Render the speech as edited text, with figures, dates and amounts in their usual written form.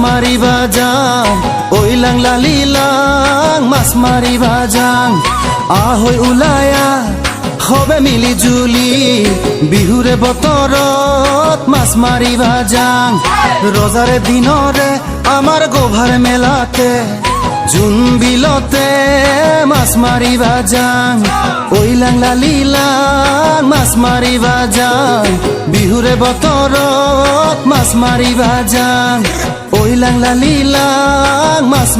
Mariba যাং ওই লাংলা লিলাং মাছ Mariba যাং আহৈ ওলায়া সবে মিলি Julie বিহুৰে বতৰত মাছ মাৰিবা যাং ৰজাৰে দিনৰে আমাৰ গোভাৰ মেলাতে জুন বিলতে মাছ মাৰিবা যাং ওই লাংলা লিলাং মাছ মাৰিবা যাং বিহুৰে বতৰত মাছ মাৰিবা যাং ওই লাংলা লিলাং মাছ